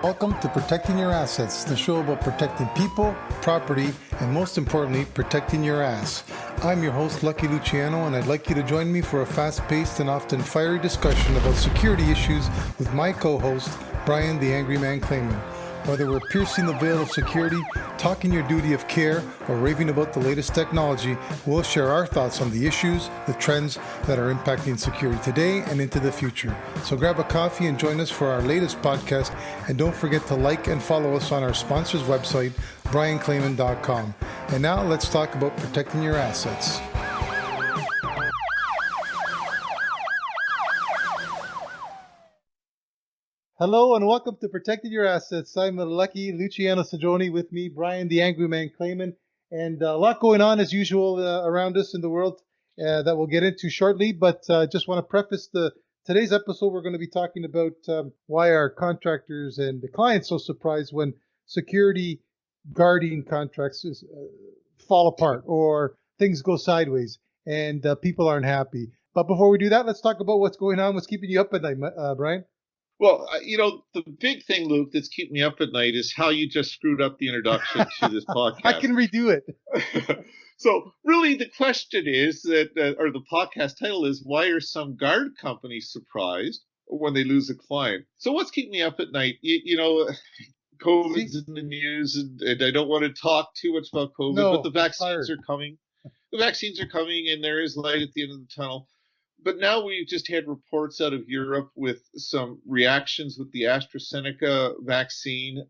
Welcome to Protecting Your Assets, the show about protecting people, property, and most importantly, protecting your ass. I'm your host, Lucky Luciano, and I'd like you to join me for a fast-paced and often fiery discussion about security issues with my co-host, Brian the Angry Man Clayman. Whether we're piercing the veil of security, talking your duty of care, or raving about the latest technology, we'll share our thoughts on the issues, the trends that are impacting security today and into the future. So grab a coffee and join us for our latest podcast, and don't forget to like and follow us on our sponsor's website, brianclayman.com. And now let's talk about protecting your assets. Hello and welcome to Protecting Your Assets. I'm Lucky Luciano Sajoni, with me, Brian the Angry Man Clayman, and a lot going on as usual around us in the world that we'll get into shortly. But just want to preface today's episode. We're going to be talking about why our contractors and the clients so surprised when security guarding contracts fall apart or things go sideways and people aren't happy. But before we do that, let's talk about what's going on, what's keeping you up at night, Brian. Well, the big thing, Luke, that's keeping me up at night is how you just screwed up the introduction to this podcast. I can redo it. So really the question is or the podcast title is, why are some guard companies surprised when they lose a client? So what's keeping me up at night? COVID's in the news, and I don't want to talk too much about COVID, but the vaccines are coming. The vaccines are coming, and there is light at the end of the tunnel. But now we've just had reports out of Europe with some reactions with the AstraZeneca vaccine.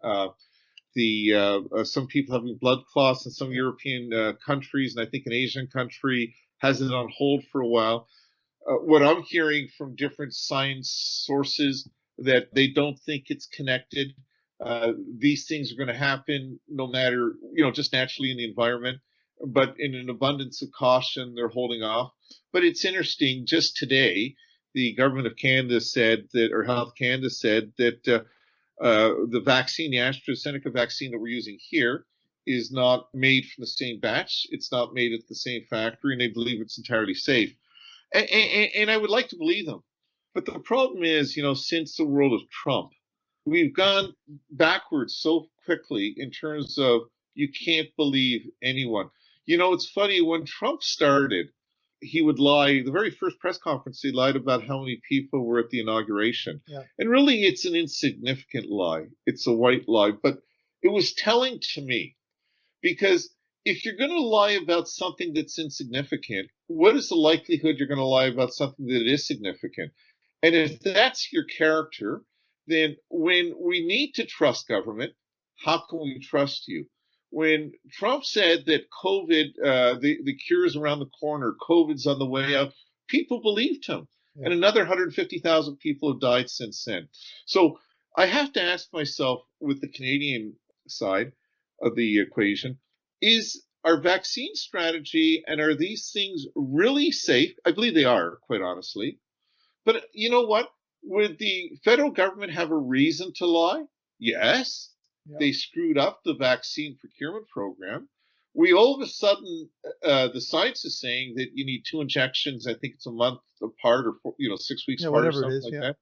Some people having blood clots in some European countries, and I think an Asian country has it on hold for a while. What I'm hearing from different science sources that they don't think it's connected. These things are going to happen no matter, just naturally in the environment. But in an abundance of caution, they're holding off. But it's interesting, just today, the government of Canada said that, or Health Canada said that the vaccine, the AstraZeneca vaccine that we're using here, is not made from the same batch. It's not made at the same factory, and they believe it's entirely safe. And I would like to believe them. But the problem is, since the world of Trump, we've gone backwards so quickly in terms of you can't believe anyone. It's funny, when Trump started, he would lie. The very first press conference, he lied about how many people were at the inauguration. Yeah. And really, it's an insignificant lie. It's a white lie. But it was telling to me, because if you're going to lie about something that's insignificant, what is the likelihood you're going to lie about something that is significant? And if that's your character, then when we need to trust government, how can we trust you? When Trump said that COVID, the cure is around the corner, COVID's on the way out, people believed him. Yeah. And another 150,000 people have died since then. So I have to ask myself, with the Canadian side of the equation, is our vaccine strategy and are these things really safe? I believe they are, quite honestly. But you know what? Would the federal government have a reason to lie? Yes. Yep. They screwed up the vaccine procurement program. We all of a sudden, the science is saying that you need 2 injections. I think it's a month apart, or 6 weeks apart, or something like that.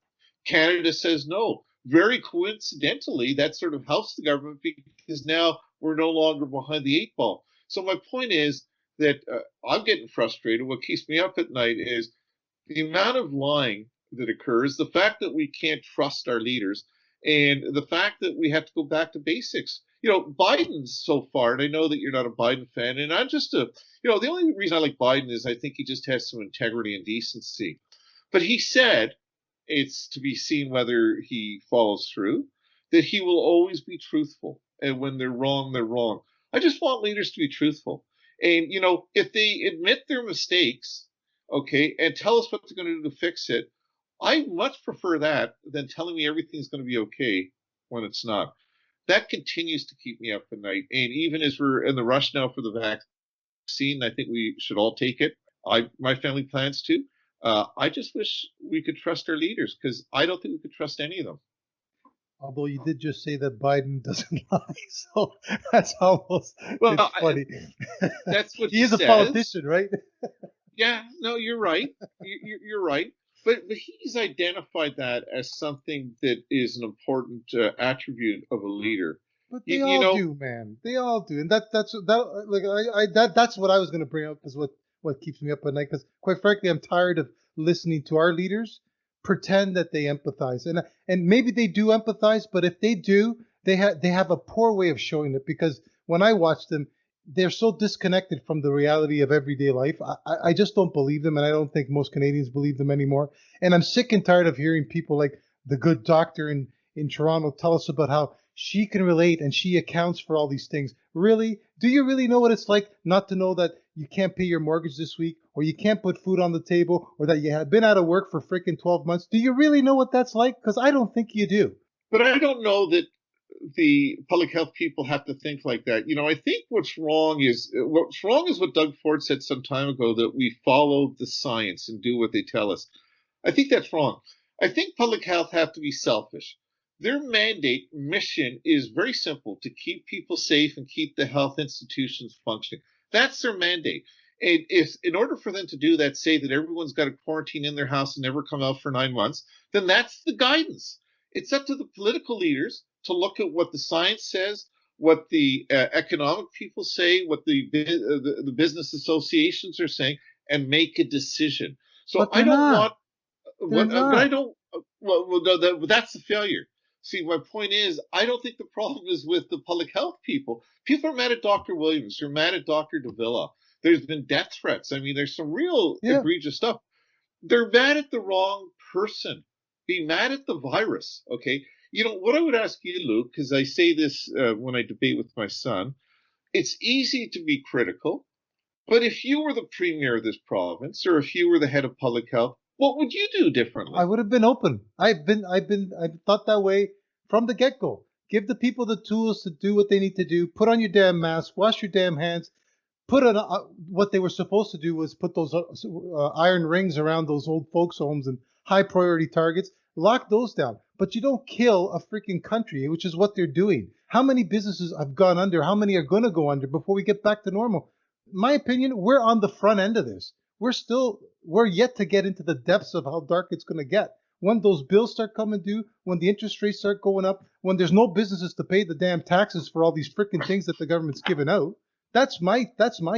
Canada says no. Very coincidentally, that sort of helps the government because now we're no longer behind the 8 ball. So my point is that I'm getting frustrated. What keeps me up at night is the amount of lying that occurs, the fact that we can't trust our leaders, and the fact that we have to go back to basics. Biden's so far, and I know that you're not a Biden fan, and I'm just the only reason I like Biden is I think he just has some integrity and decency. But he said, it's to be seen whether he follows through, that he will always be truthful. And when they're wrong, they're wrong. I just want leaders to be truthful. And, if they admit their mistakes, okay, and tell us what they're going to do to fix it, I much prefer that than telling me everything's going to be okay when it's not. That continues to keep me up at night. And even as we're in the rush now for the vaccine, I think we should all take it. My family plans to. I just wish we could trust our leaders, because I don't think we could trust any of them. Although you did just say that Biden doesn't lie, so that's almost funny. That's what he is a politician, right? Yeah, no, you're right. You're right. but he's identified that as something that is an important attribute of a leader. But You, they you all know, do, man. They all do, and that's what I was going to bring up is what keeps me up at night. Because quite frankly, I'm tired of listening to our leaders pretend that they empathize, and maybe they do empathize, but if they do, they have a poor way of showing it. Because when I watch them, they're so disconnected from the reality of everyday life. I just don't believe them, and I don't think most Canadians believe them anymore. And I'm sick and tired of hearing people like the good doctor in Toronto tell us about how she can relate and she accounts for all these things. Really? Do you really know what it's like not to know that you can't pay your mortgage this week, or you can't put food on the table, or that you have been out of work for freaking 12 months? Do you really know what that's like? Because I don't think you do. but I don't know that the public health people have to think like that. I think what's wrong is what Doug Ford said some time ago, that we follow the science and do what they tell us. I think that's wrong. I think public health have to be selfish. Their mandate mission is very simple: to keep people safe and keep the health institutions functioning. That's their mandate. And if, in order for them to do that, say that everyone's got to quarantine in their house and never come out for 9 months, then that's the guidance. It's up to the political leaders to look at what the science says, what the economic people say, what the business associations are saying, and make a decision. So But I they're don't not. want They're but I not. don't. Well, no, that's the failure. See, my point is, I don't think the problem is with the public health people. People are mad at Dr. Williams. They're mad at Dr. Davila. There's been death threats. I mean, there's some real Yeah. egregious stuff. They're mad at the wrong person. Be mad at the virus, okay? What I would ask you, Luke, because I say this when I debate with my son, it's easy to be critical, but if you were the premier of this province, or if you were the head of public health, what would you do I differently? would have been open. I've thought that way from the get go. Give the people the tools to do what they need to do. Put on your damn mask. Wash your damn hands. Put on what they were supposed to do was put those iron rings around those old folks' homes and high priority targets. Lock those down. But you don't kill a freaking country, which is what they're doing. How many businesses have gone under? How many are going to go under before we get back to normal? My opinion, we're on the front end of this. We're yet to get into the depths of how dark it's going to get. When those bills start coming due, when the interest rates start going up, when there's no businesses to pay the damn taxes for all these freaking things that the government's giving out, that's my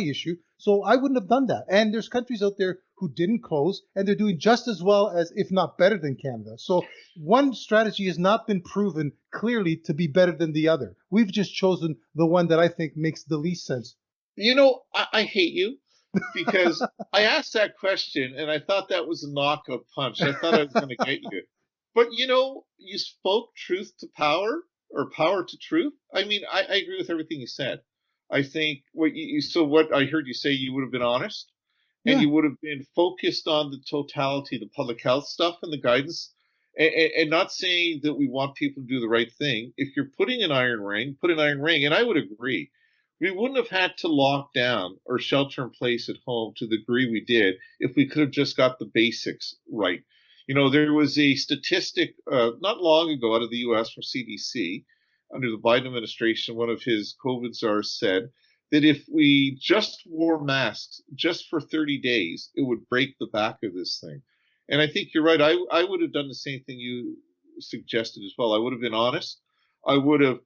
issue. So I wouldn't have done that. And there's countries out there who didn't close, and they're doing just as well as, if not better than Canada. So one strategy has not been proven clearly to be better than the other. We've just chosen the one that I think makes the least sense. I hate you, because I asked that question and I thought that was a knockout punch. I thought I was going to get you. But you spoke truth to power, or power to truth. I mean, I agree with everything you said. I think what I heard you say, you would have been honest, and Yeah. you would have been focused on the totality, the public health stuff and the guidance, and not saying that we want people to do the right thing. If you're putting an iron ring, put an iron ring. And I would agree. We wouldn't have had to lock down or shelter in place at home to the degree we did if we could have just got the basics right. There was a statistic not long ago out of the US from CDC under the Biden administration. One of his COVID czars said that if we just wore masks just for 30 days, it would break the back of this thing. And I think you're right. I would have done the same thing you suggested as well. I would have been honest. I would have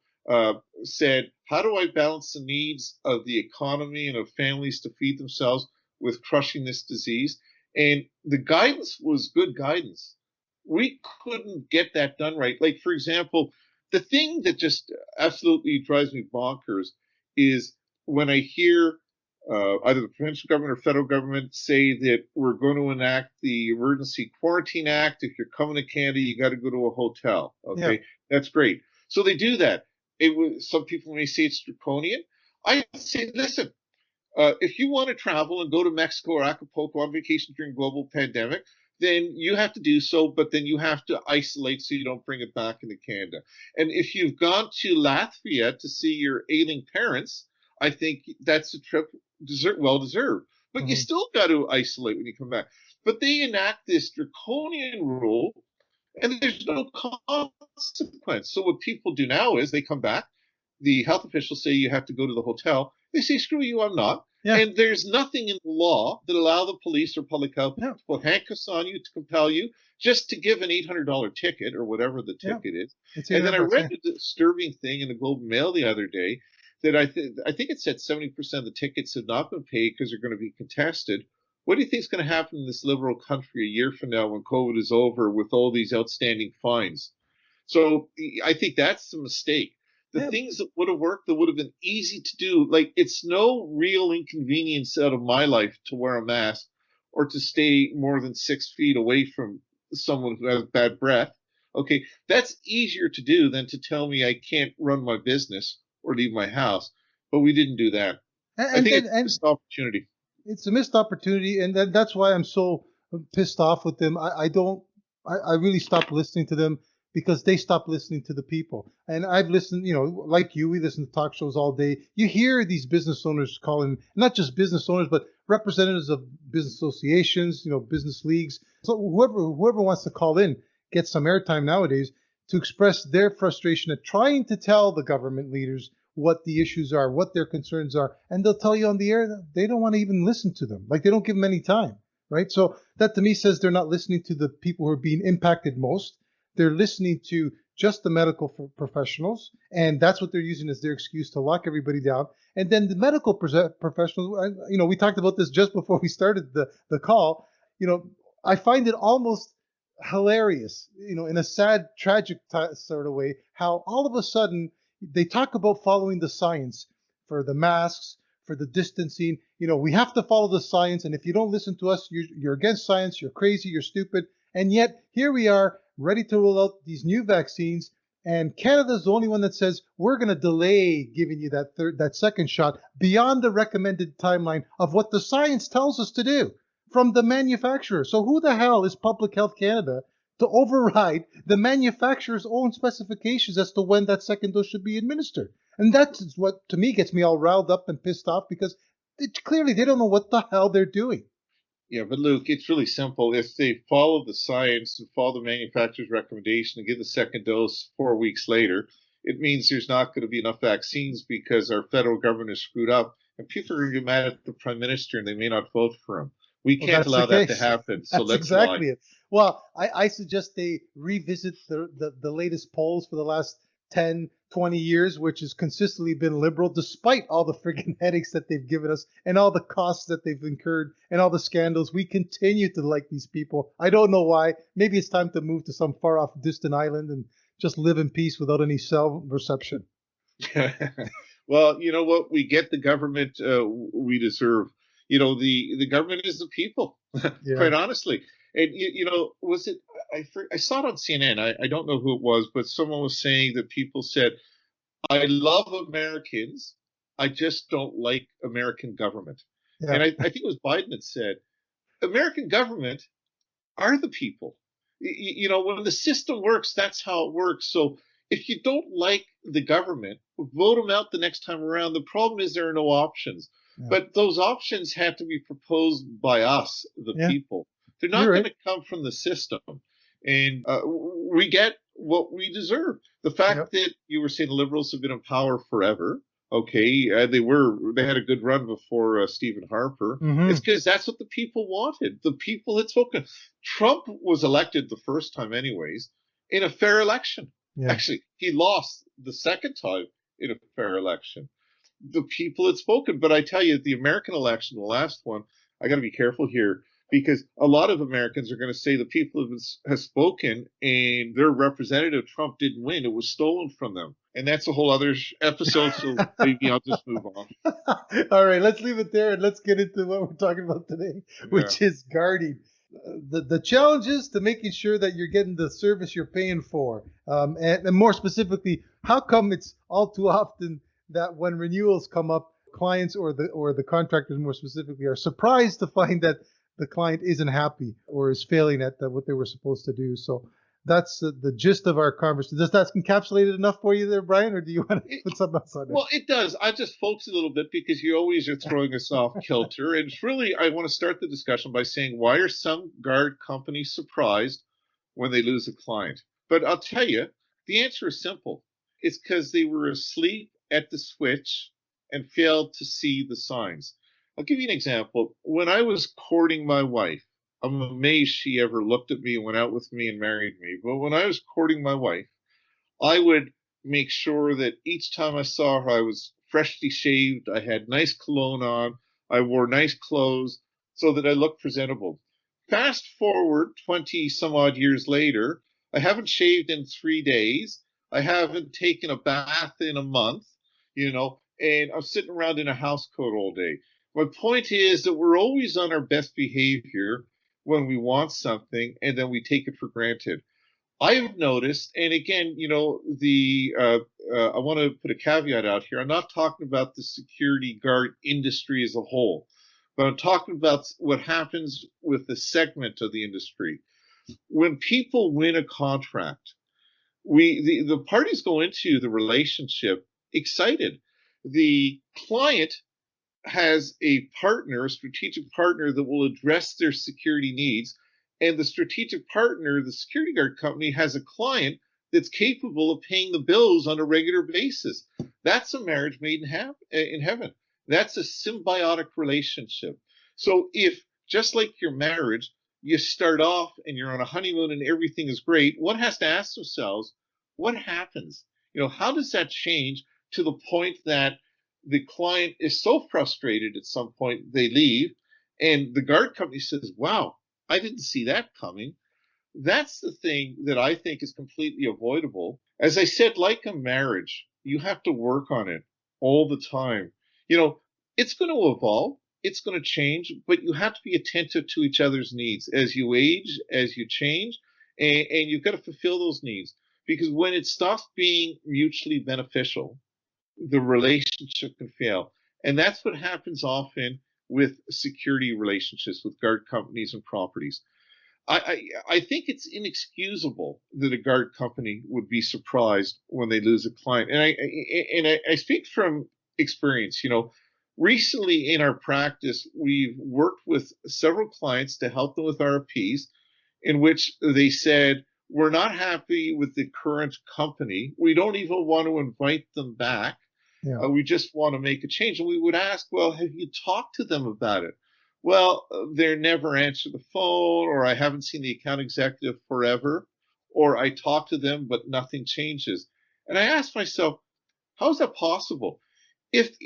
said, how do I balance the needs of the economy and of families to feed themselves with crushing this disease? And the guidance was good guidance. We couldn't get that done right. Like, for example, the thing that just absolutely drives me bonkers is when I hear either the provincial government or federal government say that we're going to enact the Emergency Quarantine Act. If you're coming to Canada, you got to go to a hotel. Yeah. Okay, that's great. So they do that. Some people may say it's draconian. I say, listen, if you want to travel and go to Mexico or Acapulco on vacation during global pandemic, then you have to do so, but then you have to isolate so you don't bring it back into Canada. And if you've gone to Latvia to see your ailing parents, I think that's a trip well deserved. But you Mhm. still got to isolate when you come back. But they enact this draconian rule, and there's no consequence. So what people do now is they come back. The health officials say you have to go to the hotel. They say, screw you, I'm not. Yeah. And there's nothing in the law that allow the police or public health Yeah. to put handcuffs on you, to compel you, just to give an $800 ticket or whatever the Yeah. ticket is. It's And then I 800 bucks. read Yeah. a disturbing thing in the Globe and Mail the other day that I think it said 70% of the tickets have not been paid because they're going to be contested. What do you think is going to happen in this liberal country a year from now when COVID is over with all these outstanding fines? So I think that's a mistake. The Yeah. things that would have worked, that would have been easy to do, like it's no real inconvenience out of my life to wear a mask or to stay more than 6 feet away from someone who has bad breath. Okay, that's easier to do than to tell me I can't run my business or leave my house. But we didn't do that. I And think then it's a and missed opportunity. it's a missed opportunity, and that's why I'm so pissed off with them. I don't. I really stopped listening to them because they stopped listening to the people. And I've listened, like you, we listen to talk shows all day. You hear these business owners calling, not just business owners, but representatives of business associations, business leagues. So whoever wants to call in gets some airtime nowadays to express their frustration at trying to tell the government leaders what the issues are, what their concerns are, and they'll tell you on the air that they don't want to even listen to them. Like they don't give them any time, right? So that to me says they're not listening to the people who are being impacted most. They're listening to just the medical professionals, and that's what they're using as their excuse to lock everybody down. And then the medical professionals, we talked about this just before we started the call. You know, I find it almost hilarious, in a sad, tragic sort of way, how all of a sudden they talk about following the science for the masks, for the distancing. We have to follow the science, and if you don't listen to us, you're against science, you're crazy, you're stupid. And yet here we are, ready to roll out these new vaccines, and Canada's the only one that says we're going to delay giving you that second shot beyond the recommended timeline of what the science tells us to do from the manufacturer. So who the hell is Public Health Canada to override the manufacturer's own specifications as to when that second dose should be administered? And that's what, to me, gets me all riled up and pissed off because clearly they don't know what the hell they're doing. Yeah, but Luke, it's really simple. If they follow the science and follow the manufacturer's recommendation and give the second dose 4 weeks later, it means there's not going to be enough vaccines because our federal government is screwed up and people are going to get mad at the prime minister and they may not vote for him. We Well, can't that's the allow that to case. happen. So That's let's lie. exactly it. Well, I suggest they revisit the latest polls for the last 10, 20 years, which has consistently been liberal, despite all the friggin' headaches that they've given us and all the costs that they've incurred and all the scandals. We continue to like these people. I don't know why. Maybe it's time to move to some far off distant island and just live in peace without any cell reception. Well, you know what? We get the government we deserve. The government is the people, Yeah. quite honestly. And was it? I saw it on CNN. I don't know who it was, but someone was saying that people said, "I love Americans. I just don't like American government." Yeah. And I think it was Biden that said, "American government are the people. When the system works, that's how it works. So if you don't like the government, vote them out the next time around. The problem is there are no options. Yeah. But those options have to be proposed by us, the Yeah. people. They're not You're going right. to come from the system. And we get what we deserve. The Yep. fact that you were saying the liberals have been in power forever. Okay, they had a good run before Stephen Harper. Mm-hmm. It's because that's what the people wanted. The people had spoken. Trump was elected the first time, anyways, in a fair election. Yeah. Actually, he lost the second time in a fair election. The people had spoken. But I tell you, the American election, the last one, I got to be careful here because a lot of Americans are going to say the people have spoken and their representative Trump didn't win. It was stolen from them. And that's a whole other episode. So maybe I'll just move on. All right, let's leave it there and let's get into what we're talking about today, which is guarding. The challenges to making sure that you're getting the service you're paying for. And more specifically, how come it's all too often that when renewals come up, clients or the contractors more specifically are surprised to find that the client isn't happy or is failing at what they were supposed to do. So that's the gist of our conversation. Does that encapsulate it enough for you there, Brian, or do you want to put something else on it? Well, it does. I just focus a little bit because you always are throwing us off kilter. And it's really, I want to start the discussion by saying, why are some guard companies surprised when they lose a client? But I'll tell you, the answer is simple. It's because they were asleep at the switch and failed to see the signs. I'll give you an example. When I was courting my wife, I'm amazed she ever looked at me, went out with me, and married me. But when I was courting my wife, I would make sure that each time I saw her, I was freshly shaved, I had nice cologne on, I wore nice clothes so that I looked presentable. Fast forward 20 some odd years later, I haven't shaved in 3 days, I haven't taken a bath in a month, and I'm sitting around in a house coat all day. My point is that we're always on our best behavior when we want something and then we take it for granted. I have noticed, and again, I want to put a caveat out here. I'm not talking about the security guard industry as a whole, but I'm talking about what happens with the segment of the industry. When people win a contract, the parties go into the relationship excited. The client has a partner, a strategic partner that will address their security needs. And the strategic partner, the security guard company, has a client that's capable of paying the bills on a regular basis. That's a marriage made in heaven. That's a symbiotic relationship. So if, just like your marriage, you start off and you're on a honeymoon and everything is great, one has to ask themselves, what happens? How does that change to the point that the client is so frustrated at some point they leave, and the guard company says, wow, I didn't see that coming. That's the thing that I think is completely avoidable. As I said, like a marriage, you have to work on it all the time. It's going to evolve, it's going to change, but you have to be attentive to each other's needs as you age, as you change, and you've got to fulfill those needs. Because when it stops being mutually beneficial, the relationship can fail. And that's what happens often with security relationships with guard companies and properties. I think it's inexcusable that a guard company would be surprised when they lose a client. And I speak from experience. Recently in our practice, we've worked with several clients to help them with RFPs in which they said, we're not happy with the current company. We don't even want to invite them back. Yeah. We just want to make a change. And we would ask, well, have you talked to them about it? Well, they never answer the phone, or I haven't seen the account executive forever, or I talk to them, but nothing changes. And I ask myself, how is that possible? If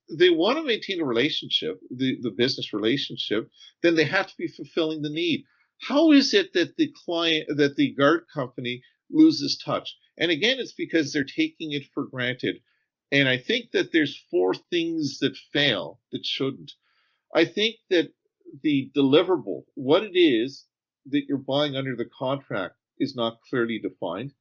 they want to maintain a relationship, the business relationship, then they have to be fulfilling the need. How is it that the guard company loses touch? And again, it's because they're taking it for granted. And I think that there's four things that fail that shouldn't. I think that the deliverable, what it is that you're buying under the contract, is not clearly defined.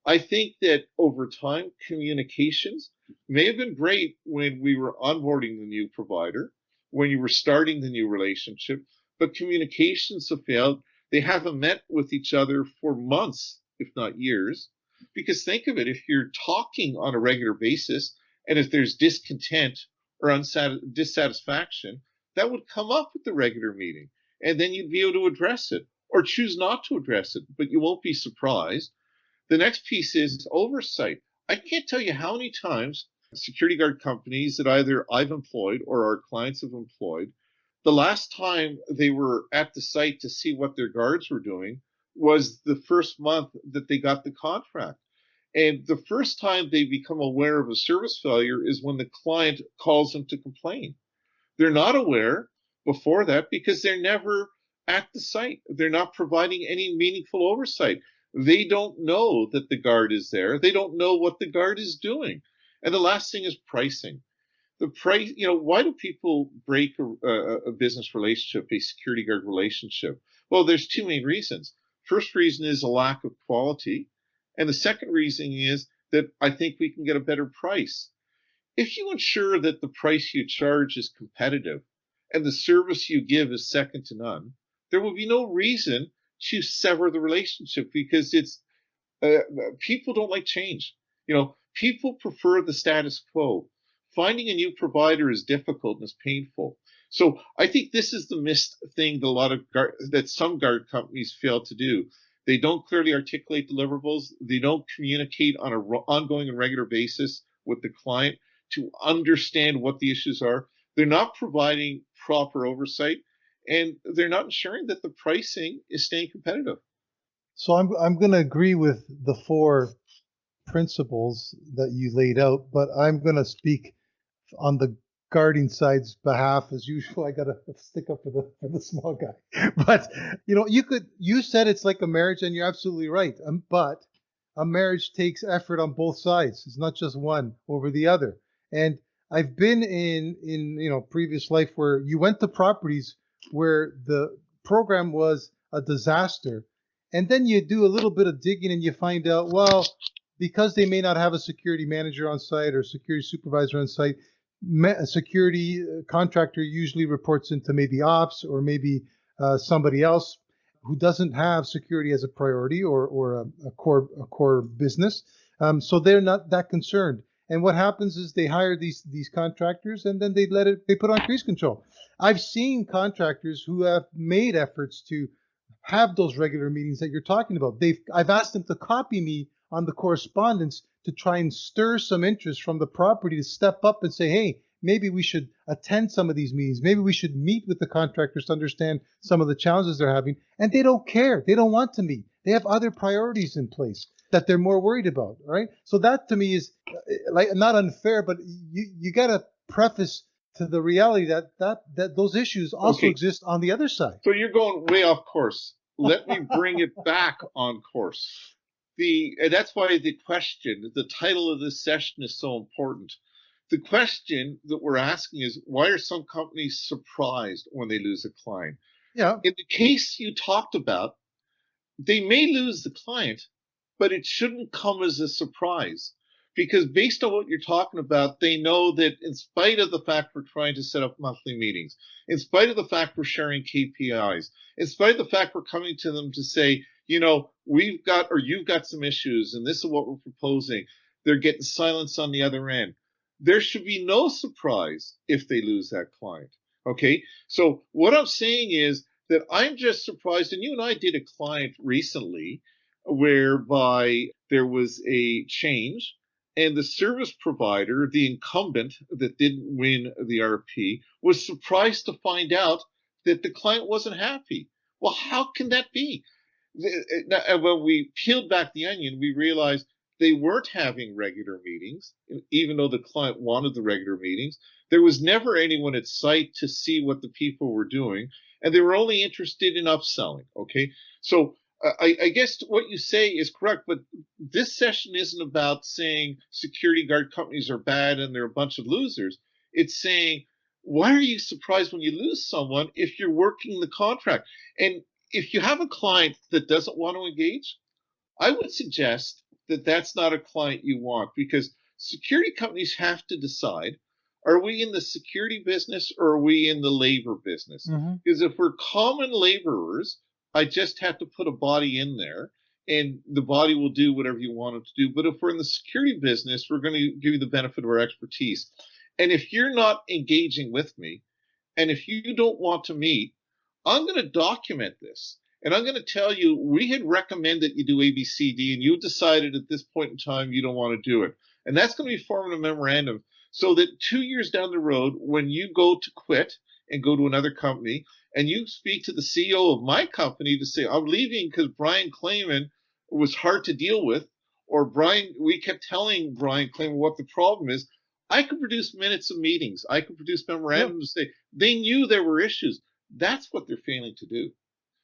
I think that over time, communications may have been great when we were onboarding the new provider, when you were starting the new relationship, but communications have failed. They haven't met with each other for months, if not years. Because think of it, if you're talking on a regular basis, and if there's discontent or dissatisfaction, that would come up at the regular meeting. And then you'd be able to address it or choose not to address it, but you won't be surprised. The next piece is oversight. I can't tell you how many times security guard companies that either I've employed or our clients have employed, the last time they were at the site to see what their guards were doing was the first month that they got the contract. And the first time they become aware of a service failure is when the client calls them to complain. They're not aware before that because they're never at the site. They're not providing any meaningful oversight. They don't know that the guard is there. They don't know what the guard is doing. And the last thing is pricing. The price, why do people break a business relationship, a security guard relationship? Well, there's two main reasons. First reason is a lack of quality. And the second reason is that I think we can get a better price. If you ensure that the price you charge is competitive and the service you give is second to none, there will be no reason to sever the relationship because uh, people don't like change. People prefer the status quo. Finding a new provider is difficult and is painful. So I think this is the missed thing that some guard companies fail to do. They don't clearly articulate deliverables. They don't communicate on an ongoing and regular basis with the client to understand what the issues are. They're not providing proper oversight, and they're not ensuring that the pricing is staying competitive. So I'm going to agree with the four principles that you laid out, but I'm going to speak on the guarding side's behalf as usual. I got to stick up for the small guy. But you said it's like a marriage, and you're absolutely right. But a marriage takes effort on both sides. It's not just one over the other. And I've been in previous life where you went to properties where the program was a disaster, and then you do a little bit of digging and you find out, well, because they may not have a security manager on site or security supervisor on site, a security contractor usually reports into maybe ops or maybe somebody else who doesn't have security as a priority or a core business. So they're not that concerned. And what happens is they hire these contractors, and then they put on cruise control. I've seen contractors who have made efforts to have those regular meetings that you're talking about. I've asked them to copy me on the correspondence to try and stir some interest from the property to step up and say, hey, maybe we should attend some of these meetings. Maybe we should meet with the contractors to understand some of the challenges they're having. And they don't care. They don't want to meet. They have other priorities in place that they're more worried about. Right. So that to me is like not unfair, but you got to preface to the reality that those issues also exist on the other side. So you're going way off course. Let me bring it back on course. And that's why the title of this session is so important. The question that we're asking is, why are some companies surprised when they lose a client? Yeah. In the case you talked about, they may lose the client, but it shouldn't come as a surprise. Because based on what you're talking about, they know that in spite of the fact we're trying to set up monthly meetings, in spite of the fact we're sharing KPIs, in spite of the fact we're coming to them to say, you've got some issues and this is what we're proposing, they're getting silence on the other end. There should be no surprise if they lose that client. Okay. So what I'm saying is that I'm just surprised, and you and I did a client recently whereby there was a change. And the service provider, the incumbent that didn't win the RFP, was surprised to find out that the client wasn't happy. Well, how can that be? When we peeled back the onion, we realized they weren't having regular meetings, even though the client wanted the regular meetings. There was never anyone at site to see what the people were doing, and they were only interested in upselling. Okay, so I guess what you say is correct, but this session isn't about saying security guard companies are bad and they're a bunch of losers. It's saying, why are you surprised when you lose someone if you're working the contract? And if you have a client that doesn't want to engage, I would suggest that that's not a client you want, because security companies have to decide, are we in the security business or are we in the labor business? Mm-hmm. Because if we're common laborers, I just have to put a body in there and the body will do whatever you want it to do. But if we're in the security business, we're going to give you the benefit of our expertise. And if you're not engaging with me, and if you don't want to meet, I'm going to document this. And I'm going to tell you, we had recommended you do A, B, C, D, and you decided at this point in time you don't want to do it. And that's going to be formed in a memorandum so that 2 years down the road, when you go to quit and go to another company, and you speak to the CEO of my company to say, I'm leaving because Brian Clayman was hard to deal with, or we kept telling Brian Clayman what the problem is, I could produce minutes of meetings. I could produce memorandums to say they knew there were issues. That's what they're failing to do.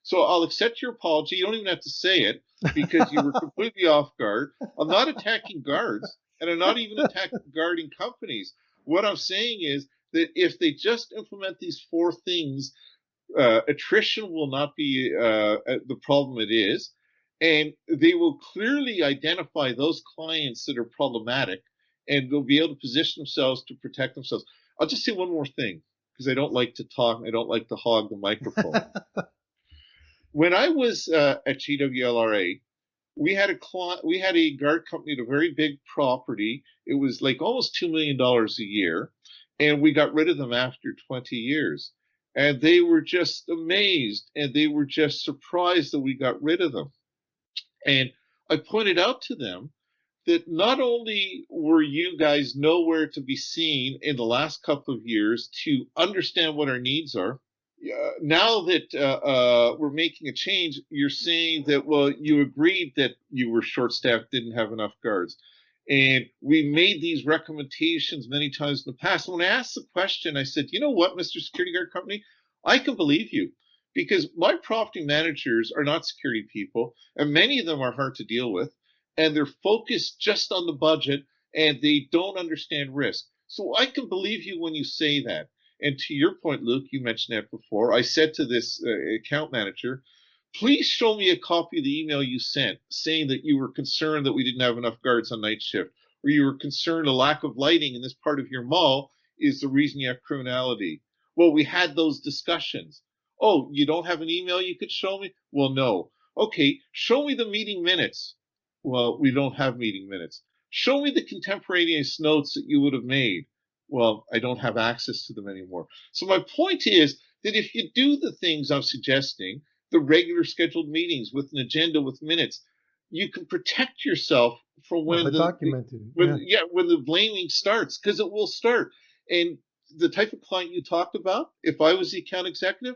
So I'll accept your apology. You don't even have to say it because you were completely off guard. I'm not attacking guards, and I'm not even attacking guarding companies. What I'm saying is that if they just implement these four things, attrition will not be the problem it is, and they will clearly identify those clients that are problematic, and they'll be able to position themselves to protect themselves. I'll just say one more thing, because I don't like to talk. I don't like to hog the microphone. When I was at GWLRA, we had a guard company at a very big property. It was like almost $2 million a year, and we got rid of them after 20 years. And they were just amazed, and they were just surprised that we got rid of them. And I pointed out to them that not only were you guys nowhere to be seen in the last couple of years to understand what our needs are, now that we're making a change, you're saying that, well, you agreed that you were short staffed, didn't have enough guards. And we made these recommendations many times in the past. And when I asked the question, I said, you know what, Mr. Security Guard Company, I can believe you because my property managers are not security people, and many of them are hard to deal with, and they're focused just on the budget and they don't understand risk. So I can believe you when you say that. And to your point, Luke, you mentioned that before. I said to this account manager, please show me a copy of the email you sent saying that you were concerned that we didn't have enough guards on night shift, or you were concerned a lack of lighting in this part of your mall is the reason you have criminality. Well, we had those discussions. Oh, you don't have an email you could show me? Well, no. Okay, show me the meeting minutes. Well, we don't have meeting minutes. Show me the contemporaneous notes that you would have made. Well, I don't have access to them anymore. So my point is that if you do the things I'm suggesting, the regular scheduled meetings with an agenda with minutes, you can protect yourself from when when the blaming starts, because it will start. And the type of client you talked about, if I was the account executive,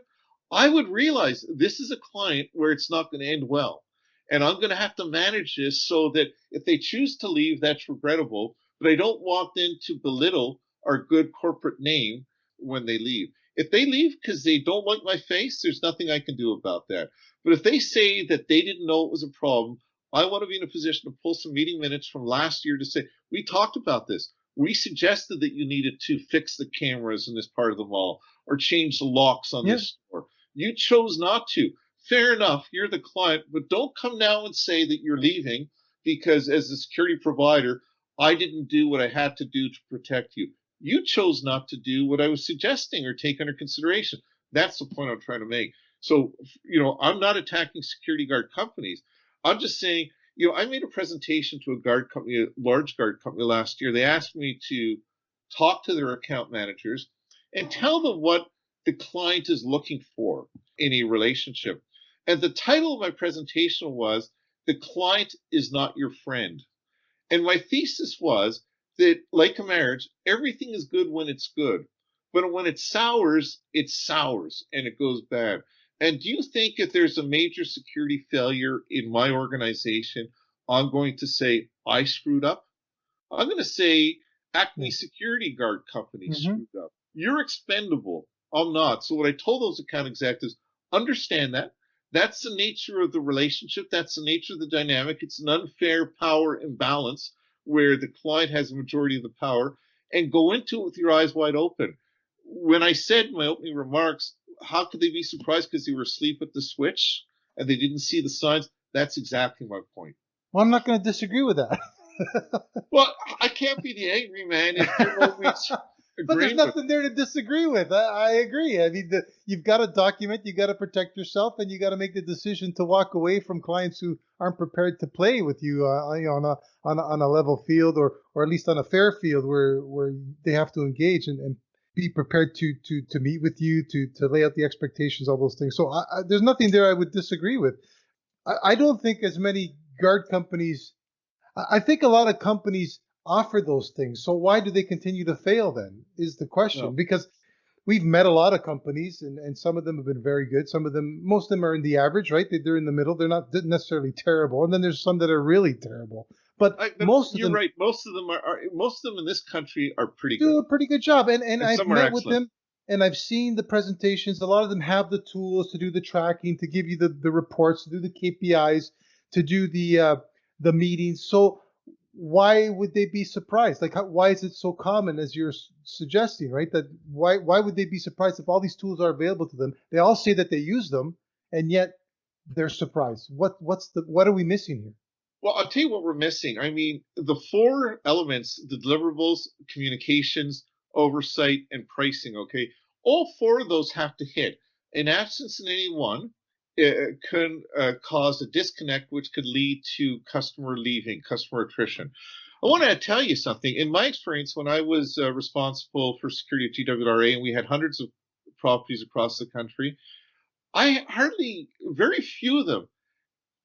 I would realize this is a client where it's not going to end well. And I'm going to have to manage this so that if they choose to leave, that's regrettable. But I don't want them to belittle our good corporate name when they leave. If they leave because they don't like my face, there's nothing I can do about that. But if they say that they didn't know it was a problem, I want to be in a position to pull some meeting minutes from last year to say, we talked about this. We suggested that you needed to fix the cameras in this part of the mall or change the locks on this store. You chose not to. Fair enough, you're the client, but don't come now and say that you're leaving because as a security provider, I didn't do what I had to do to protect you. You chose not to do what I was suggesting or take under consideration. That's the point I'm trying to make. So, I'm not attacking security guard companies. I'm just saying, I made a presentation to a guard company, a large guard company last year. They asked me to talk to their account managers and tell them what the client is looking for in a relationship. And the title of my presentation was, The Client is Not Your Friend. And my thesis was that, like a marriage, everything is good when it's good. But when it sours and it goes bad. And do you think if there's a major security failure in my organization, I'm going to say, I screwed up? I'm going to say, Acme Security Guard Company screwed up. You're expendable. I'm not. So what I told those account executives, understand that. That's the nature of the relationship. That's the nature of the dynamic. It's an unfair power imbalance where the client has a majority of the power, and go into it with your eyes wide open. When I said in my opening remarks, how could they be surprised because they were asleep at the switch and they didn't see the signs? That's exactly my point. Well, I'm not going to disagree with that. Well, I can't be the angry man if you're always but there's nothing there to disagree with. I agree. I mean, you've got to document, you got to protect yourself, and you got to make the decision to walk away from clients who aren't prepared to play with you, on a level field or at least on a fair field where they have to engage and be prepared to meet with you, to lay out the expectations, all those things. So there's nothing there I would disagree with. I don't think as many guard companies. I think a lot of companies offer those things. So why do they continue to fail then is the question. No. Because we've met a lot of companies and some of them have been very good. Most of them are in the average, right? They're in the middle. They're not necessarily terrible. And then there's some that are really terrible. But most of them, you're right. Most of them in this country are pretty good. Do a pretty good job. And I've met with them and I've seen the presentations. A lot of them have the tools to do the tracking, to give you the reports, to do the KPIs, to do the meetings. So why would they be surprised? Like, why is it so common as you're suggesting, right? That why would they be surprised if all these tools are available to them? They all say that they use them, and yet they're surprised. What are we missing here? Well, I'll tell you what we're missing. I mean, the four elements, the deliverables, communications, oversight, and pricing, okay? All four of those have to hit. In absence in any one, it can cause a disconnect, which could lead to customer leaving, customer attrition. I want to tell you something. In my experience, when I was responsible for security at GWRA, and we had hundreds of properties across the country, very few of them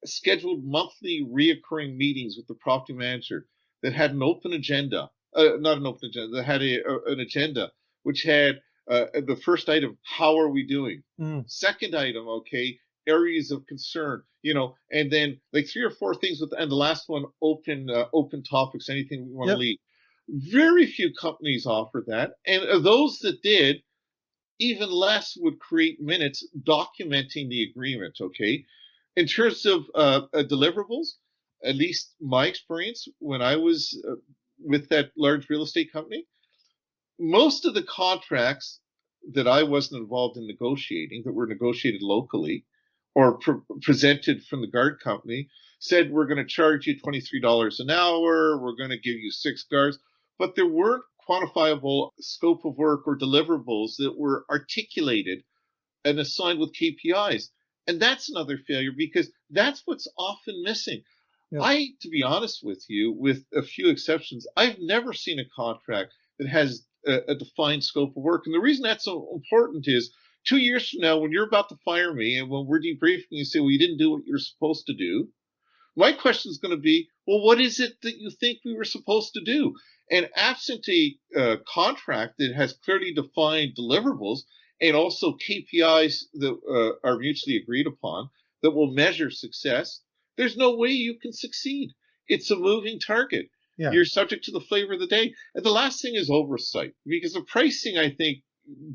scheduled monthly reoccurring meetings with the property manager. that had an open agenda, not an open agenda, that had an agenda which had the first item, how are we doing? Second item, okay, areas of concern, and then like three or four things and the last one, open topics, anything we want to lead. Very few companies offer that, and those that did, even less would create minutes documenting the agreement. Okay, in terms of deliverables, at least my experience when I was with that large real estate company, most of the contracts that I wasn't involved in negotiating, that were negotiated locally or presented from the guard company, said we're going to charge you $23 an hour, we're going to give you 6 guards, but there weren't quantifiable scope of work or deliverables that were articulated and assigned with KPIs. And that's another failure because that's what's often missing. To be honest with you, with a few exceptions, I've never seen a contract that has a defined scope of work. And the reason that's so important is 2 years from now, when you're about to fire me and when we're debriefing, you say, well, you didn't do what you're supposed to do. My question is going to be, well, what is it that you think we were supposed to do? And absent a contract that has clearly defined deliverables and also KPIs that are mutually agreed upon that will measure success, there's no way you can succeed. It's a moving target. You're subject to the flavor of the day. And the last thing is oversight, because the pricing, I think,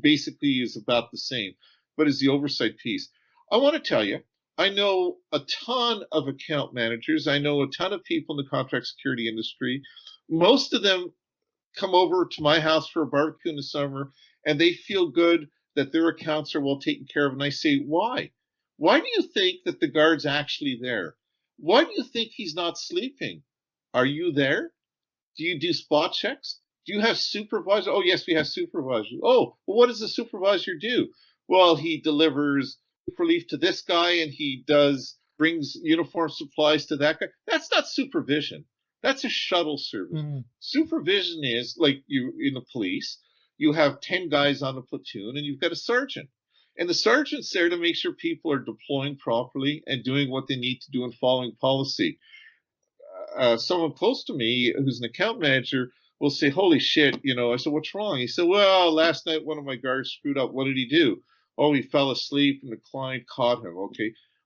basically is about the same, but is the oversight piece. I want to tell you, I know a ton of account managers. I know a ton of people in the contract security industry. Most of them come over to my house for a barbecue in the summer, and they feel good that their accounts are well taken care of. And I say, why? Why do you think that the guard's actually there? Why do you think he's not sleeping? Are you there? Do you do spot checks? Do you have supervisors? Oh, yes, we have supervisors. Oh, well, what does the supervisor do? Well, he delivers relief to this guy and he brings uniform supplies to that guy. That's not supervision. That's a shuttle service. Supervision is like you in the police. You have 10 guys on a platoon and you've got a sergeant. And the sergeant's there to make sure people are deploying properly and doing what they need to do and following policy. Someone close to me who's an account manager will say, holy shit, I said, what's wrong? He said, well, last night one of my guards screwed up. What did he do? Oh, he fell asleep and the client caught him.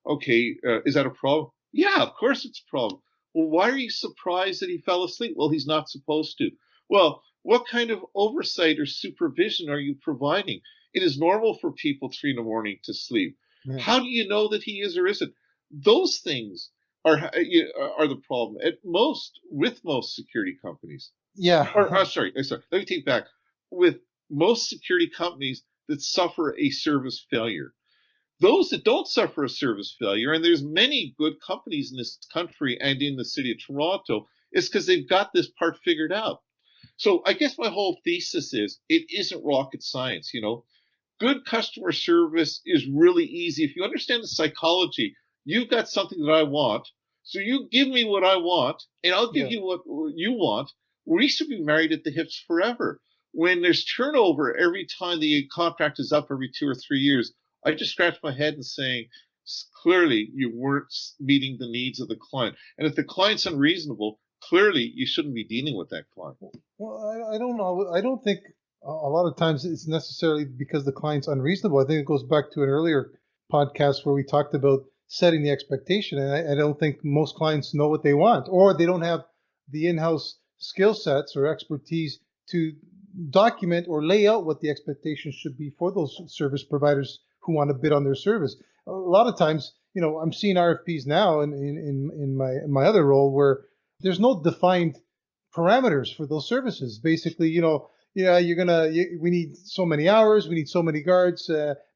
Okay, is that a problem? Yeah, of course it's a problem. Well, why are you surprised that he fell asleep? Well, he's not supposed to. Well, what kind of oversight or supervision are you providing? It is normal for people 3 a.m. to sleep. How do you know that he is or isn't? Those things are the problem with most security companies. Sorry. Let me take back. With most security companies that suffer a service failure. Those that don't suffer a service failure, and there's many good companies in this country and in the city of Toronto, is because they've got this part figured out. So I guess my whole thesis is it isn't rocket science. Good customer service is really easy. If you understand the psychology, you've got something that I want. So you give me what I want, and I'll give you what you want. We should be married at the hips forever. When there's turnover every time the contract is up every 2 or 3 years, I just scratch my head and saying, clearly you weren't meeting the needs of the client. And if the client's unreasonable, clearly you shouldn't be dealing with that client. Well, I don't know. I don't think a lot of times it's necessarily because the client's unreasonable. I think it goes back to an earlier podcast where we talked about setting the expectation. And I don't think most clients know what they want, or they don't have the in-house skill sets or expertise to document or lay out what the expectations should be for those service providers who want to bid on their service. A lot of times, I'm seeing RFPs now in my other role where there's no defined parameters for those services. Basically, we need so many hours, we need so many guards,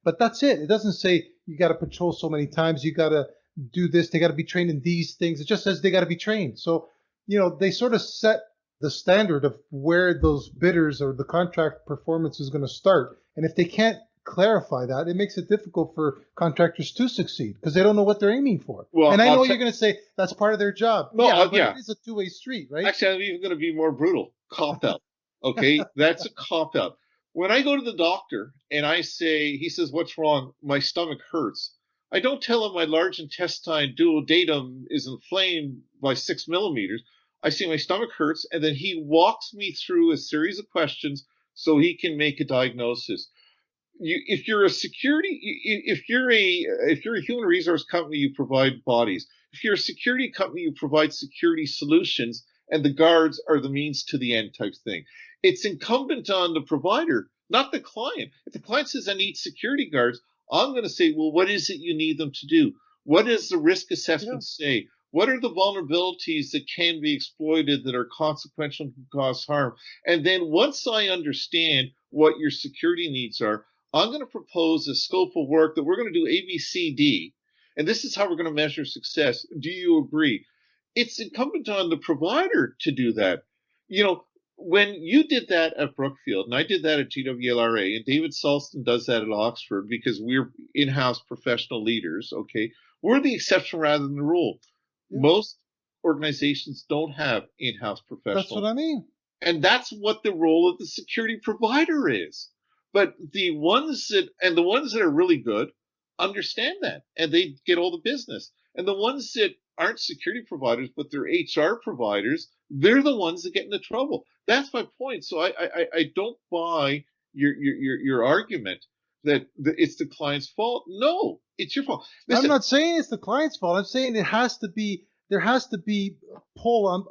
but that's it. It doesn't say you got to patrol so many times, you got to do this, they got to be trained in these things. It just says they got to be trained. So, they sort of set the standard of where those bidders or the contract performance is going to start. And if they can't clarify that, it makes it difficult for contractors to succeed because they don't know what they're aiming for. Well, and I know you're going to say that's part of their job. No, but it is a two-way street, right? Actually, I'm even going to be more brutal. Cop out. Okay, that's a cop out. When I go to the doctor and he says, what's wrong? My stomach hurts. I don't tell him my large intestine duodenum is inflamed by 6 millimeters. I say my stomach hurts, and then he walks me through a series of questions so he can make a diagnosis. If you're a security, if you're a human resource company, you provide bodies. If you're a security company, you provide security solutions, and the guards are the means to the end type thing. It's incumbent on the provider, not the client. If the client says I need security guards, I'm going to say, well, what is it you need them to do? What does the risk assessment say? What are the vulnerabilities that can be exploited that are consequential and can cause harm? And then once I understand what your security needs are, I'm going to propose a scope of work that we're going to do A, B, C, D, and this is how we're going to measure success. Do you agree? It's incumbent on the provider to do that. You know, when you did that at Brookfield, and I did that at GWLRA, and David Sulston does that at Oxford because we're in-house professional leaders, okay? We're the exception rather than the rule. Yeah. Most organizations don't have in-house professionals. That's what I mean. And that's what the role of the security provider is. But the ones that are really good understand that, and they get all the business. And the ones that aren't security providers, but they're HR providers, they're the ones that get into trouble. That's my point. So I don't buy your argument that it's the client's fault. No, it's your fault. Listen, I'm not saying it's the client's fault. I'm saying there has to be pull on.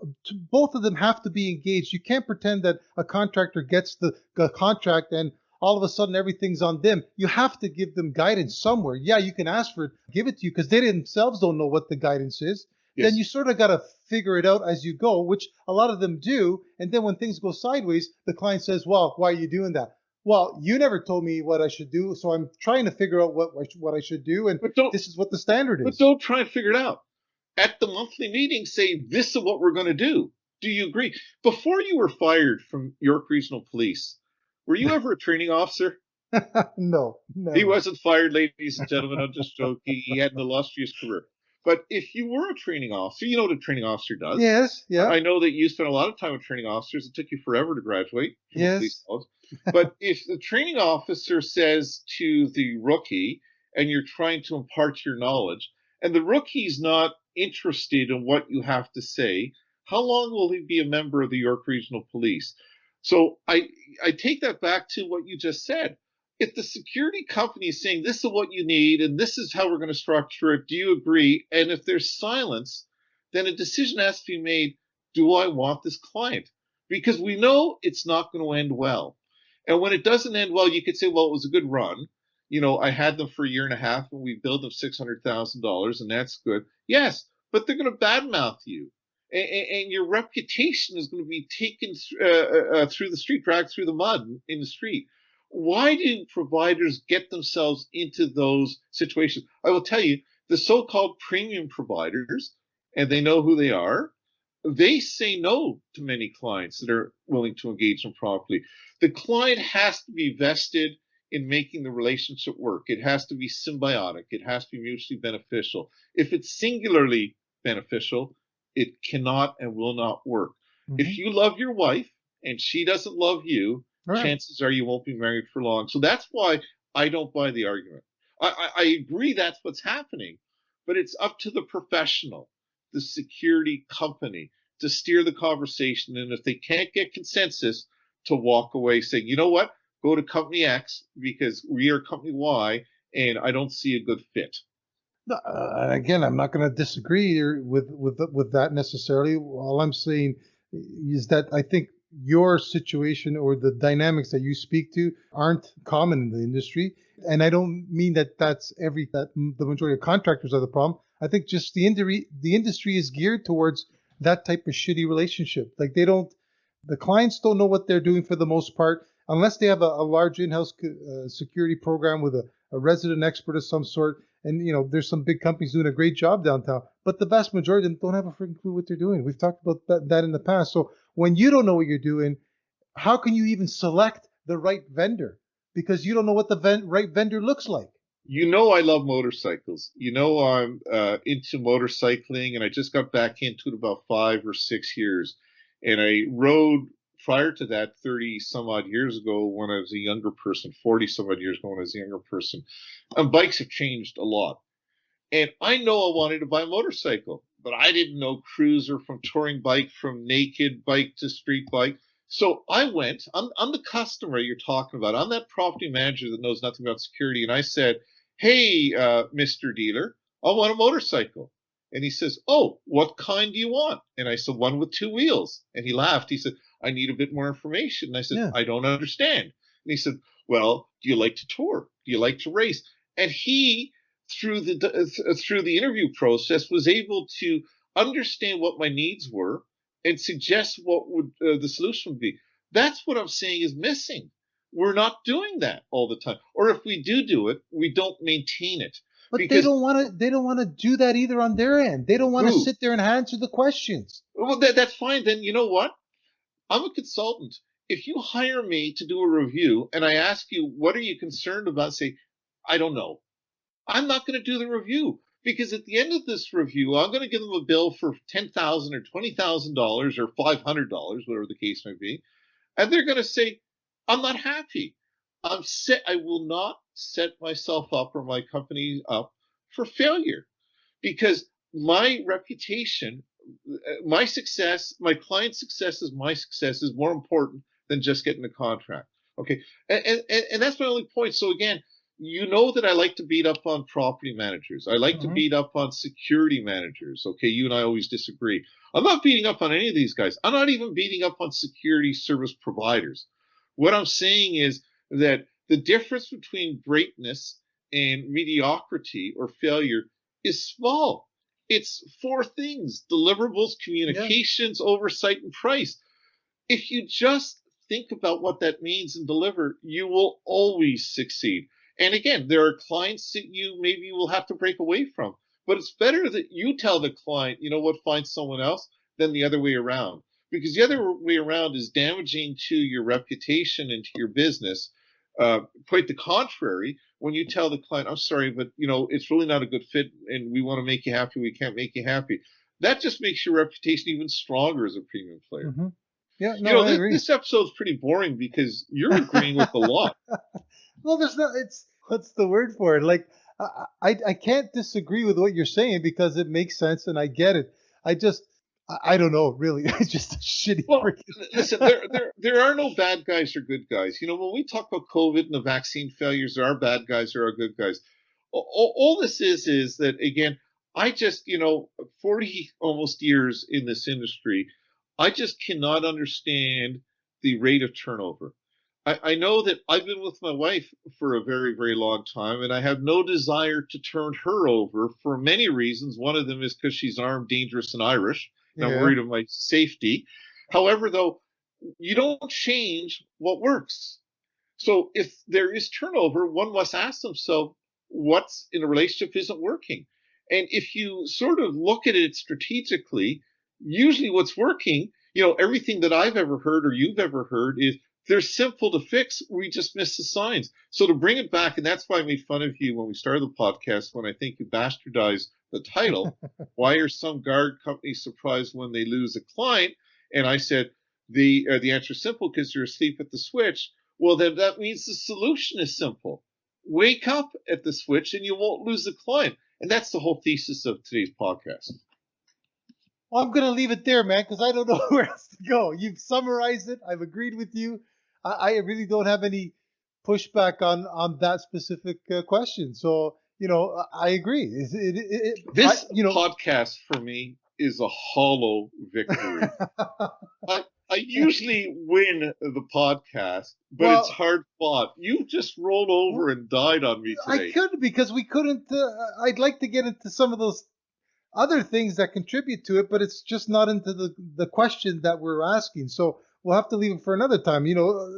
Both of them have to be engaged. You can't pretend that a contractor gets the contract and all of a sudden everything's on them. You have to give them guidance somewhere. Yeah, you can ask for it, give it to you because they themselves don't know what the guidance is. Yes. Then you sort of got to figure it out as you go, which a lot of them do. And then when things go sideways, the client says, well, why are you doing that? Well, you never told me what I should do, so I'm trying to figure out what I should do, and this is what the standard is. But don't try and figure it out. At the monthly meeting, say, this is what we're going to do. Do you agree? Before you were fired from York Regional Police, were you ever a training officer? No. He wasn't fired, ladies and gentlemen. I'm just joking. He had an illustrious career. But if you were a training officer, you know what a training officer does. Yes, yeah. I know that you spent a lot of time with training officers. It took you forever to graduate from the police college. But if the training officer says to the rookie, and you're trying to impart your knowledge, and the rookie's not interested in what you have to say, how long will he be a member of the York Regional Police? So I take that back to what you just said. If the security company is saying this is what you need and this is how we're going to structure it, do you agree? And if there's silence, then a decision has to be made. Do I want this client? Because we know it's not going to end well. And when it doesn't end well, you could say, well, it was a good run. You know, I had them for a year and a half and we billed them $600,000 and that's good. Yes, but they're going to badmouth you. And your reputation is going to be taken through the street, dragged through the mud in the street. Why do providers get themselves into those situations? I will tell you, the so-called premium providers, and they know who they are, they say no to many clients that are willing to engage them properly. The client has to be vested in making the relationship work. It has to be symbiotic. It has to be mutually beneficial. If it's singularly beneficial, it cannot and will not work. Mm-hmm. If you love your wife and she doesn't love you, chances are you won't be married for long. So that's why I don't buy the argument. I agree that's what's happening, but it's up to the professional, the security company, to steer the conversation. And if they can't get consensus, to walk away saying, you know what, go to company X because we are company Y and I don't see a good fit. Again, I'm not going to disagree with that necessarily. All I'm saying is that I think your situation or the dynamics that you speak to aren't common in the industry. And I don't mean that that the majority of contractors are the problem. I think just the industry is geared towards that type of shitty relationship. Like the clients don't know what they're doing for the most part, unless they have a large in-house security program with a resident expert of some sort. And, you know, there's some big companies doing a great job downtown, but the vast majority of them don't have a freaking clue what they're doing. We've talked about that in the past. So when you don't know what you're doing, how can you even select the right vendor? Because you don't know what the right vendor looks like. You know, I love motorcycles. You know, I'm into motorcycling, and I just got back into it about 5 or 6 years. And I rode prior to that 30 some odd years ago when I was a younger person, 40 some odd years ago when I was a younger person. And bikes have changed a lot. And I know I wanted to buy a motorcycle, but I didn't know cruiser from touring bike, from naked bike to street bike. So I went, I'm the customer you're talking about. I'm that property manager that knows nothing about security. And I said, hey, Mr. Dealer, I want a motorcycle. And he says, oh, what kind do you want? And I said, one with two wheels. And he laughed. He said, I need a bit more information. And I said, Yeah. I don't understand. And he said, well, do you like to tour? Do you like to race? And he, through the interview process, was able to understand what my needs were and suggest what would the solution would be. That's what I'm saying is missing. We're not doing that all the time, or if we do it, we don't maintain it. But they Because don't want to. They don't want to do that either on their end. They don't want to who? sit there and answer the questions. Well, that's fine. Then you know what? I'm a consultant. If you hire me to do a review and I ask you, what are you concerned about? Say, I don't know. I'm not going to do the review because at the end of this review, I'm going to give them a bill for $10,000 or $20,000 or $500, whatever the case may be, and they're going to say, "I'm not happy. I will not set myself up or my company up for failure because my reputation, my success, my client's success is my success is more important than just getting a contract." Okay, and that's my only point. So again, you know that I like to beat up on property managers. I like to Mm-hmm. beat up on security managers. Okay, you and I always disagree. I'm not beating up on any of these guys. I'm not even beating up on security service providers. What I'm saying is that the difference between greatness and mediocrity or failure is small. It's four things: deliverables, Yeah. communications, oversight, and price. If you just think about what that means and deliver, you will always succeed. And again, there are clients that you maybe will have to break away from, but it's better that you tell the client, you know what, find someone else than the other way around. Because the other way around is damaging to your reputation and to your business. Quite the contrary, when you tell the client, I'm sorry, but it's really not a good fit and we want to make you happy, we can't make you happy. That just makes your reputation even stronger as a premium player. Mm-hmm. Yeah. No, I agree. This episode's pretty boring because you're agreeing with a lot. Well, there's not. It's what's the word for it? Like I can't disagree with what you're saying because it makes sense and I get it. I don't know really. It's just a shitty Well, listen, freaking. there are no bad guys or good guys. When we talk about COVID and the vaccine failures, there are bad guys, there are good guys. All this is that again, I just 40 almost years in this industry, I just cannot understand the rate of turnover. I know that I've been with my wife for a very, very long time, and I have no desire to turn her over for many reasons. One of them is because she's armed, dangerous, and Irish, and I'm Yeah. worried of my safety. However, though, you don't change what works. So if there is turnover, one must ask themselves what's in a relationship isn't working. And if you sort of look at it strategically, usually what's working, everything that I've ever heard or you've ever heard is they're simple to fix. We just miss the signs. So to bring it back, and that's why I made fun of you when we started the podcast, when I think you bastardized the title. Why are some guard companies surprised when they lose a client? And I said, the answer is simple because you're asleep at the switch. Well, then that means the solution is simple. Wake up at the switch and you won't lose the client. And that's the whole thesis of today's podcast. Well, I'm gonna leave it there, man, because I don't know where else to go. You've summarized it. I've agreed with you. I really don't have any pushback on that specific question. So I agree. This podcast for me is a hollow victory. I usually win the podcast, but it's well, hard fought. You just rolled over and died on me I today. could because we couldn't. I'd like to get into some of those other things that contribute to it, but it's just not into the question that we're asking. So we'll have to leave it for another time.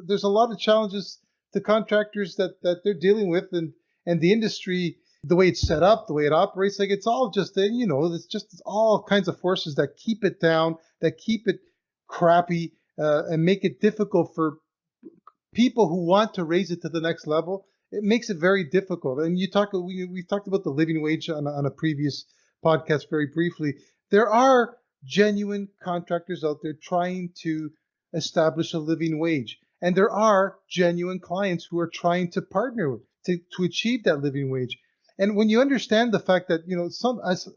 There's a lot of challenges to contractors that they're dealing with, and the industry, the way it's set up, the way it operates, like it's all just it's all kinds of forces that keep it down, that keep it crappy, and make it difficult for people who want to raise it to the next level. It makes it very difficult. And we talked about the living wage on a previous podcast very briefly. There are genuine contractors out there trying to establish a living wage, and there are genuine clients who are trying to partner to achieve that living wage. And when you understand the fact that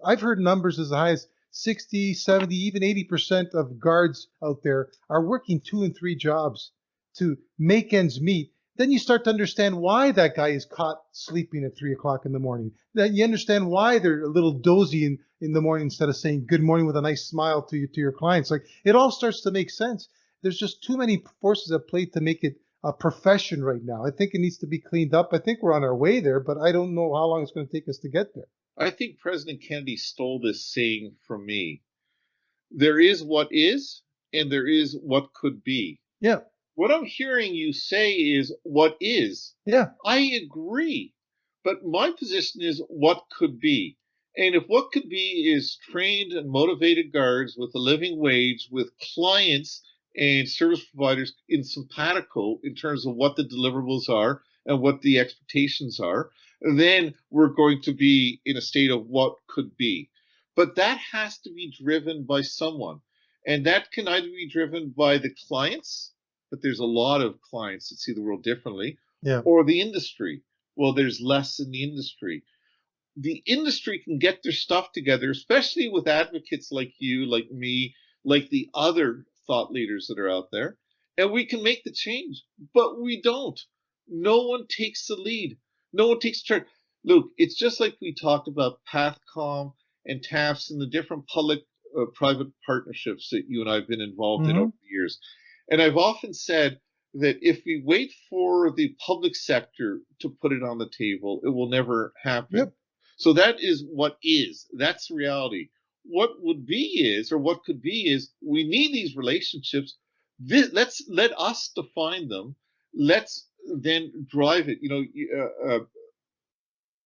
I've heard numbers as high as 60, 70, even 80% of guards out there are working 2 and 3 jobs to make ends meet, then you start to understand why that guy is caught sleeping at 3 o'clock in the morning. Then you understand why they're a little dozy in the morning instead of saying good morning with a nice smile to your clients. Like, it all starts to make sense. There's just too many forces at play to make it a profession right now. I think it needs to be cleaned up. I think we're on our way there, but I don't know how long it's going to take us to get there. I think President Kennedy stole this saying from me. There is what is, and there is what could be. Yeah. What I'm hearing you say is what is. Yeah. I agree. But my position is what could be. And if what could be is trained and motivated guards with a living wage, with clients and service providers in simpatico in terms of what the deliverables are and what the expectations are, then we're going to be in a state of what could be. But that has to be driven by someone. And that can either be driven by the clients, but there's a lot of clients that see the world differently, Yeah. or the industry. Well, there's less in the industry. The industry can get their stuff together, especially with advocates like you, like me, like the other thought leaders that are out there, and we can make the change. But we don't. No one takes the lead. No one takes charge. Luke, it's just like we talked about PathCom and TAFs and the different public-private partnerships that you and I have been involved in over the years. And I've often said that if we wait for the public sector to put it on the table, it will never happen. Yep. So that is what is. That's reality. What would be is, or what could be is, we need these relationships. Let us define them. Let's then drive it.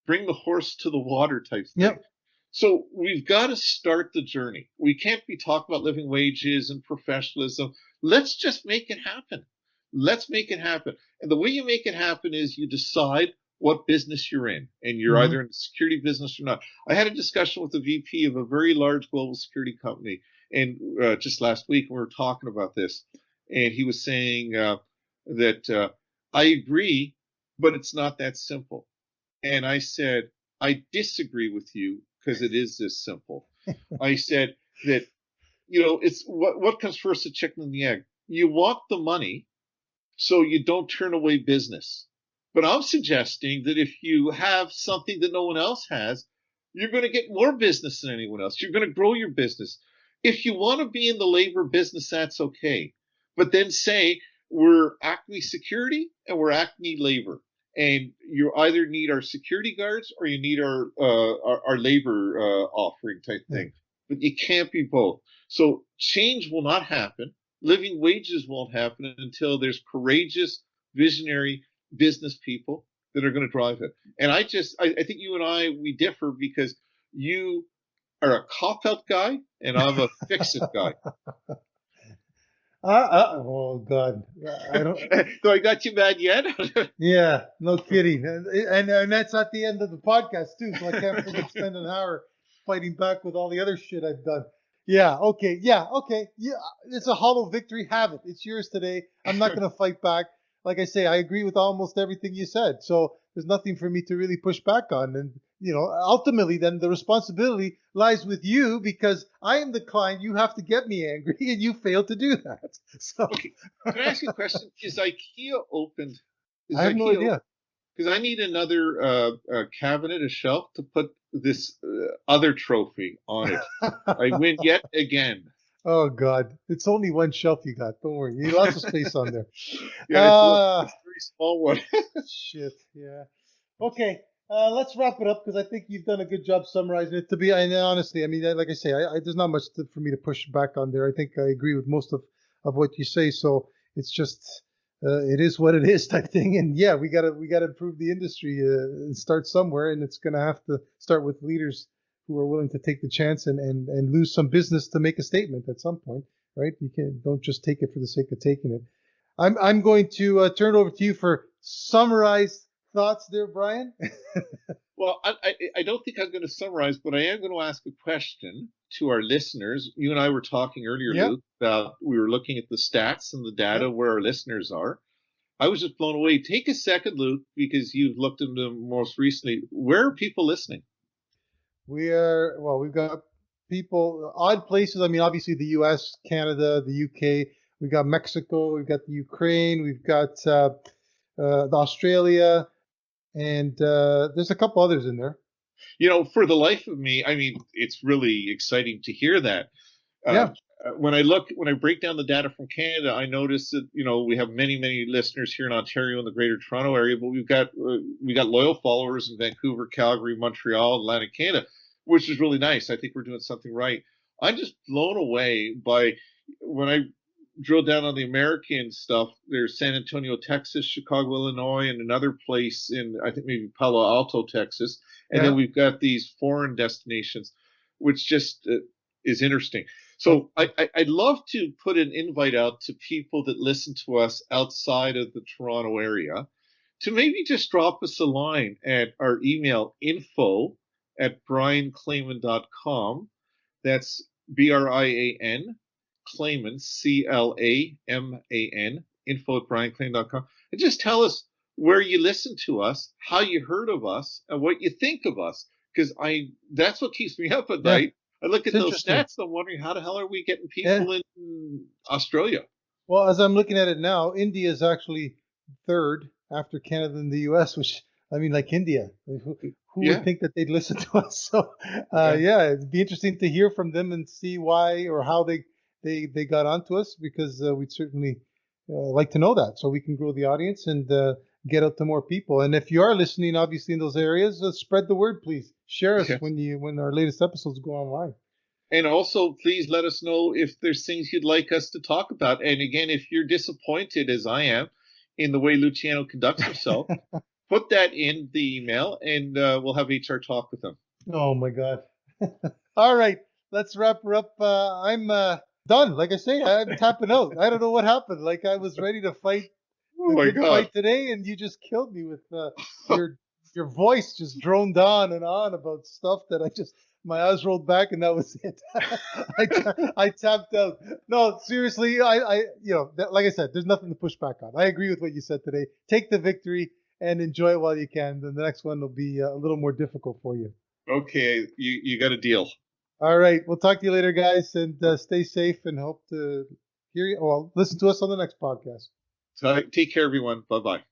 Bring the horse to the water type thing. Yep. So we've got to start the journey. We can't be talking about living wages and professionalism. Let's just make it happen. Let's make it happen. And the way you make it happen is you decide what business you're in, and you're either in the security business or not. I had a discussion with the VP of a very large global security company, and just last week we were talking about this, and he was saying that I agree, but it's not that simple. And I said, I disagree with you because it is this simple. I said that, it's what comes first, the chicken and the egg? You want the money so you don't turn away business. But I'm suggesting that if you have something that no one else has, you're going to get more business than anyone else. You're going to grow your business. If you want to be in the labor business, that's okay. But then say, we're Acme Security and we're Acme Labor. And you either need our security guards or you need our labor offering type thing. But you can't be both. So change will not happen. Living wages won't happen until there's courageous, visionary business people that are going to drive it. And I think you and we differ because you are a cop-out guy and I'm a fix-it guy. Oh God, I don't. So I got you mad yet? Yeah, no kidding. And that's not the end of the podcast too. So I can't spend an hour fighting back with all the other shit I've done. Yeah. Okay. Yeah. It's a hollow victory. Have it. It's yours today. I'm not going to fight back. Like I say, I agree with almost everything you said. So there's nothing for me to really push back on. And, ultimately then the responsibility lies with you because I am the client. You have to get me angry and you failed to do that. So okay. Can I ask you a question? Is IKEA opened? I have no idea. Because I need another cabinet, a shelf to put this other trophy on it. I win yet again. Oh God, it's only one shelf you got. Don't worry, you need lots of space on there. Yeah, it's a very small one. Shit. Yeah. Okay. Let's wrap it up because I think you've done a good job summarizing it. And honestly, I mean, like I say, there's not much for me to push back on there. I think I agree with most of what you say. So it's just it is what it is type thing. And yeah, we gotta improve the industry and start somewhere. And it's gonna have to start with leaders who are willing to take the chance and lose some business to make a statement at some point, right? Don't just take it for the sake of taking it. I'm going to turn it over to you for summarized thoughts there, Brian. Well, I don't think I'm going to summarize, but I am going to ask a question to our listeners. You and I were talking earlier, Luke, about we were looking at the stats and the data where our listeners are. I was just blown away. Take a second, Luke, because you've looked into them most recently. Where are people listening? We've got people, odd places. I mean, obviously the U.S., Canada, the U.K. We've got Mexico. We've got the Ukraine. We've got the Australia, and there's a couple others in there. For the life of me, I mean, it's really exciting to hear that. Yeah. Uh, when I break down the data from Canada, I notice that we have many listeners here in Ontario and the Greater Toronto area, but we got loyal followers in Vancouver, Calgary, Montreal, Atlantic Canada, which is really nice. I think we're doing something right. I'm just blown away by when I drill down on the American stuff. There's San Antonio, Texas, Chicago, Illinois, and another place in I think maybe Palo Alto, Texas, and then we've got these foreign destinations, which just is interesting. So I'd love to put an invite out to people that listen to us outside of the Toronto area to maybe just drop us a line at our email info@brianclayman.com. That's BRIAN, Clayman, CLAMAN, info@brianclayman.com. And just tell us where you listen to us, how you heard of us, and what you think of us. Because that's what keeps me up at night. I look at those stats and I'm wondering how the hell are we getting people in Australia? Well, as I'm looking at it now, India is actually third after Canada and the U.S., which, I mean, like India. Who would think that they'd listen to us? So, it'd be interesting to hear from them and see why or how they got onto us, because we'd certainly like to know that so we can grow the audience and get out to more people. And if you are listening, obviously, in those areas, spread the word, please. Share us when our latest episodes go online. And also, please let us know if there's things you'd like us to talk about. And again, if you're disappointed, as I am, in the way Luciano conducts himself, put that in the email, and we'll have HR talk with them. Oh, my God. All right. Let's wrap her up. I'm done. Like I say, I'm tapping out. I don't know what happened. Like, I was ready to fight fight today, and you just killed me with your voice just droned on and on about stuff that my eyes rolled back, and that was it. I tapped out. No, seriously, like I said, there's nothing to push back on. I agree with what you said today. Take the victory and enjoy it while you can. Then the next one will be a little more difficult for you. Okay, you got a deal. All right, we'll talk to you later, guys, and stay safe and hope to hear you. Well, listen to us on the next podcast. So take care, everyone. Bye-bye.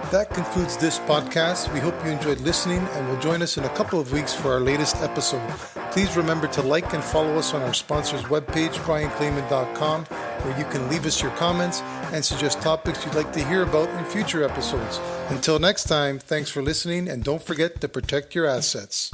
That concludes this podcast. We hope you enjoyed listening and will join us in a couple of weeks for our latest episode. Please remember to like and follow us on our sponsor's webpage, brianclayman.com, where you can leave us your comments and suggest topics you'd like to hear about in future episodes. Until next time, thanks for listening, and don't forget to protect your assets.